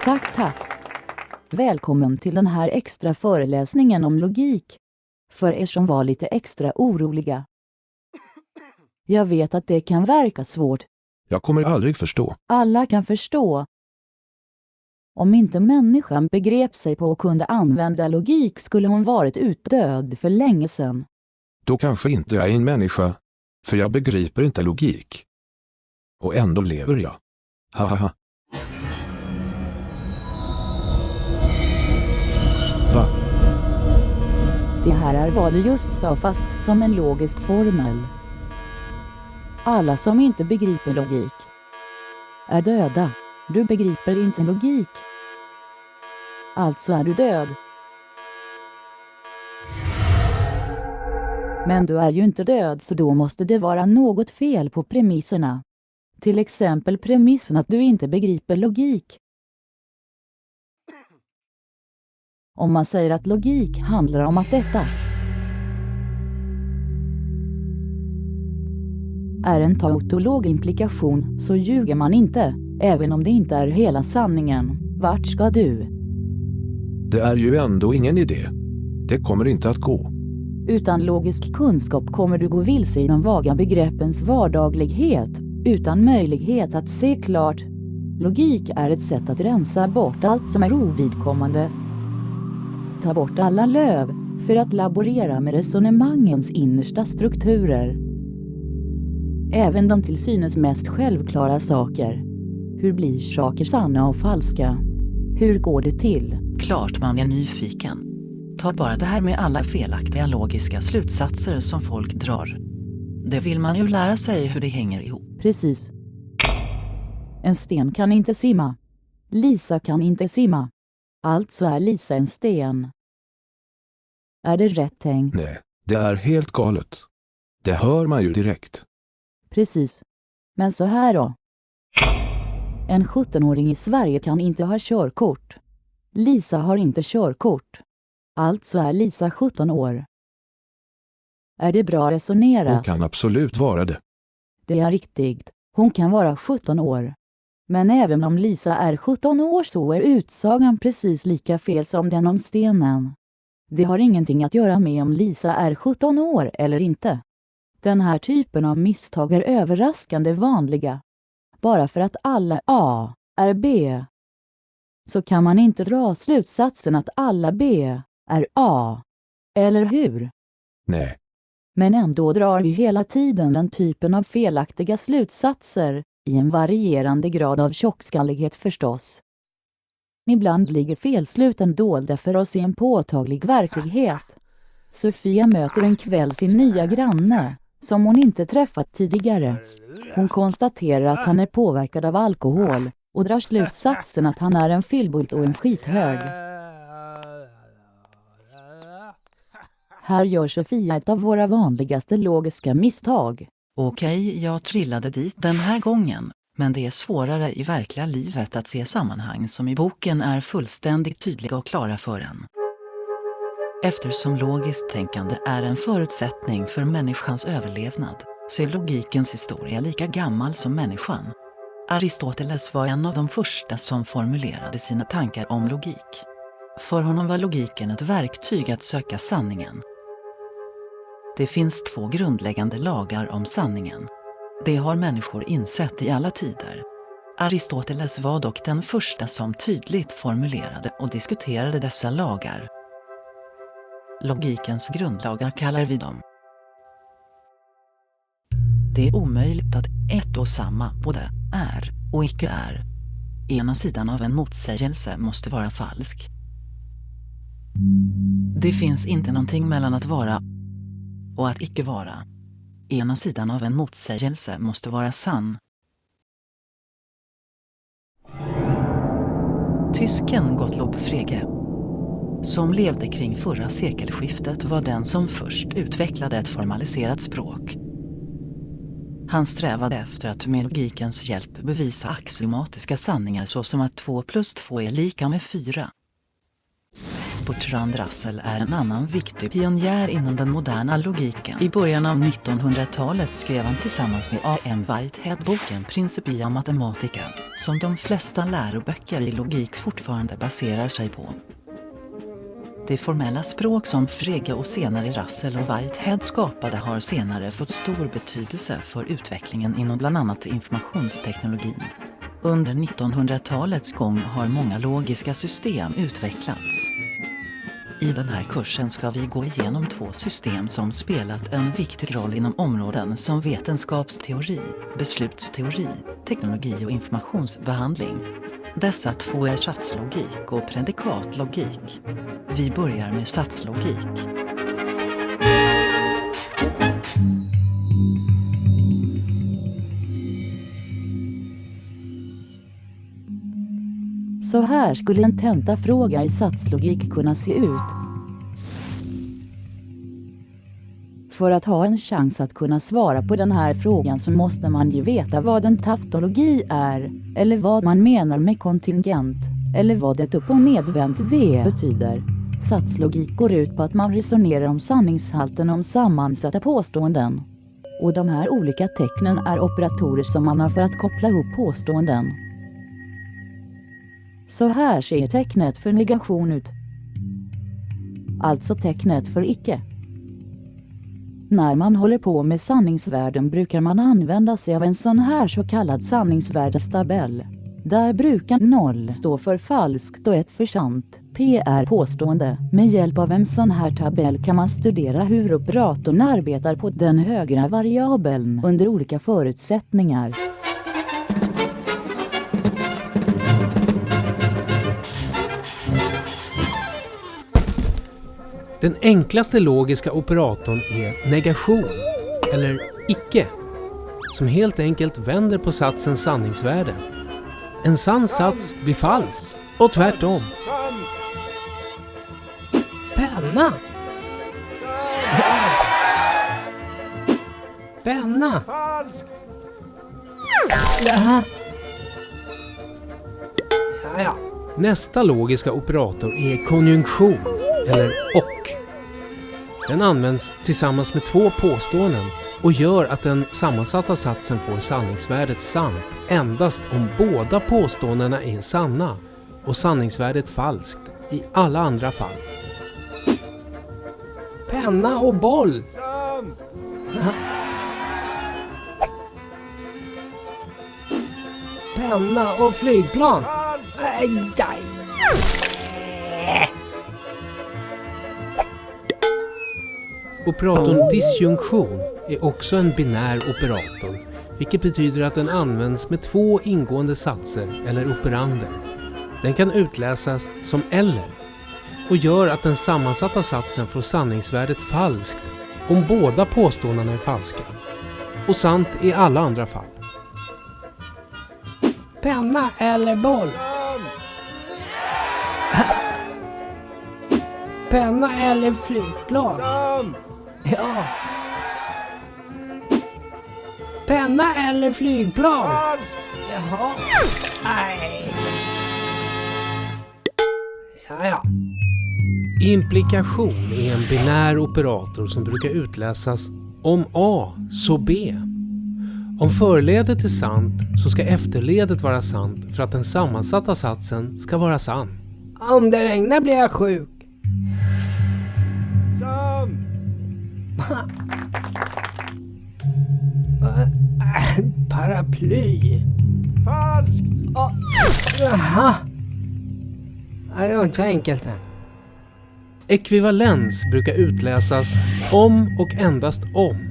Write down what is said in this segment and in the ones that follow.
Tack. Välkommen till den här extra föreläsningen om logik. För er som var lite extra oroliga. Jag vet att det kan verka svårt. Jag kommer aldrig förstå. Alla kan förstå. Om inte människan begrep sig på och kunde använda logik skulle hon varit utdöd för länge sedan. Då kanske inte jag är en människa, för jag begriper inte logik. Och ändå lever jag. Hahaha. Va? Det här är vad du just sa fast som en logisk formel. Alla som inte begriper logik är döda. Du begriper inte logik. Alltså är du död. Men du är ju inte död, så då måste det vara något fel på premisserna. Till exempel premissen att du inte begriper logik. Om man säger att logik handlar om att detta är en tautolog implikation, så ljuger man inte, även om det inte är hela sanningen. Vart ska du? Det är ju ändå ingen idé. Det kommer inte att gå. Utan logisk kunskap kommer du gå vilse i de vaga begreppens vardaglighet, utan möjlighet att se klart. Logik är ett sätt att rensa bort allt som är ovidkommande. Ta bort alla löv för att laborera med resonemangens innersta strukturer. Även de till synes mest självklara saker. Hur blir saker sanna och falska? Hur går det till? Klart man är nyfiken. Ta bara det här med alla felaktiga logiska slutsatser som folk drar. Det vill man ju lära sig hur det hänger ihop. Precis. En sten kan inte simma. Lisa kan inte simma. Alltså är Lisa en sten. Är det rätt tänkt? Nej, det är helt galet. Det hör man ju direkt. Precis. Men så här då. En 17-åring i Sverige kan inte ha körkort. Lisa har inte körkort. Alltså är Lisa 17 år. Är det bra resonerat? Hon kan absolut vara det. Det är riktigt. Hon kan vara 17 år. Men även om Lisa är 17 år så är utsagan precis lika fel som den om stenen. Det har ingenting att göra med om Lisa är 17 år eller inte. Den här typen av misstag är överraskande vanliga. Bara för att alla A är B, så kan man inte dra slutsatsen att alla B är A. Eller hur? Nej. Men ändå drar vi hela tiden den typen av felaktiga slutsatser, i en varierande grad av tjockskallighet förstås. Ibland ligger felsluten dolda för oss i en påtaglig verklighet. Sofia möter en kväll sin nya granne, som hon inte träffat tidigare. Hon konstaterar att han är påverkad av alkohol och drar slutsatsen att han är en fyllbult och en skithög. Här gör Sofia ett av våra vanligaste logiska misstag. Okej, jag trillade dit den här gången, men det är svårare i verkliga livet att se sammanhang som i boken är fullständigt tydliga och klara för en. Eftersom logiskt tänkande är en förutsättning för människans överlevnad, så är logikens historia lika gammal som människan. Aristoteles var en av de första som formulerade sina tankar om logik. För honom var logiken ett verktyg att söka sanningen. Det finns två grundläggande lagar om sanningen. Det har människor insett i alla tider. Aristoteles var dock den första som tydligt formulerade och diskuterade dessa lagar. Logikens grundlagar kallar vi dem. Det är omöjligt att ett och samma både är och icke är. Ena sidan av en motsägelse måste vara falsk. Det finns inte någonting mellan att vara och att icke vara. Ena sidan av en motsägelse måste vara sann. Tysken Gottlob Frege, som levde kring förra sekelskiftet, var den som först utvecklade ett formaliserat språk. Han strävade efter att med logikens hjälp bevisa axiomatiska sanningar såsom att 2 + 2 är lika med 4. Bertrand Russell är en annan viktig pionjär inom den moderna logiken. I början av 1900-talet skrev han tillsammans med A.M. Whitehead boken Principia Mathematica, som de flesta läroböcker i logik fortfarande baserar sig på. Det formella språk som Frege och senare Russell och Whitehead skapade har senare fått stor betydelse för utvecklingen inom bland annat informationsteknologin. Under 1900-talets gång har många logiska system utvecklats. I den här kursen ska vi gå igenom 2 system som spelat en viktig roll inom områden som vetenskapsteori, beslutsteori, teknologi och informationsbehandling. Dessa 2 är satslogik och predikatlogik. Vi börjar med satslogik. Så här skulle en tentafråga i satslogik kunna se ut. För att ha en chans att kunna svara på den här frågan så måste man ju veta vad en tautologi är, eller vad man menar med kontingent, eller vad ett upp- och nedvänt V betyder. Satslogik går ut på att man resonerar om sanningshalten om sammansatta påståenden. Och de här olika tecknen är operatorer som man har för att koppla ihop påståenden. Så här ser tecknet för negation ut. Alltså tecknet för icke. När man håller på med sanningsvärden brukar man använda sig av en sån här så kallad sanningsvärdestabell. Där brukar 0 stå för falskt och 1 för sant. P är påstående. Med hjälp av en sån här tabell kan man studera hur operatorn arbetar på den högra variabeln under olika förutsättningar. Den enklaste logiska operatorn är negation, eller icke, som helt enkelt vänder på satsens sanningsvärde. En sann sats blir falsk, och tvärtom. Penna! Penna! Falskt! Ja. Ja. Nästa logiska operator är konjunktion, eller och. Den används tillsammans med 2 påståenden och gör att den sammansatta satsen får sanningsvärdet sant endast om båda påståendena är sanna och sanningsvärdet falskt i alla andra fall. Penna och boll! Sant! Penna och flygplan! Falskt! Aj, aj. Operatorn disjunktion är också en binär operator, vilket betyder att den används med 2 ingående satser eller operander. Den kan utläsas som eller och gör att den sammansatta satsen får sanningsvärdet falskt om båda påståendena är falska och sant i alla andra fall. Penna eller boll? Sant! Penna eller flygplan? Sant! Ja. Penna eller flygplan? Falskt! Jaha. Nej. Ja. Implikation är en binär operator som brukar utläsas om A så B. Om förledet är sant så ska efterledet vara sant för att den sammansatta satsen ska vara sann. Om det regnar blir jag sjuk. Sant! Paraply. Falskt! Jaha. Det var inte så enkelt än. Ekvivalens brukar utläsas om och endast om.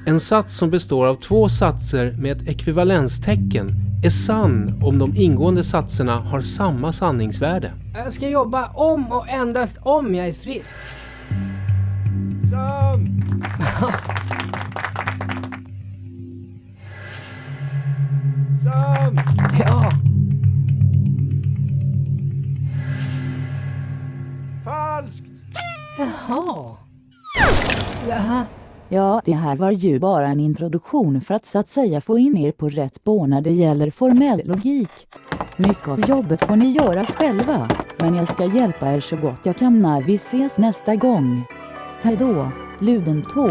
En sats som består av 2 satser med ett ekvivalenstecken är sann om de ingående satserna har samma sanningsvärde. Jag ska jobba om och endast om jag är frisk. Sant! Sant! Ja. Falskt! Jaha. Jaha. Ja, det här var ju bara en introduktion för att så att säga få in er på rätt spår när det gäller formell logik. Mycket av jobbet får ni göra själva. Men jag ska hjälpa er så gott jag kan när vi ses nästa gång. Hej då, Ludentå.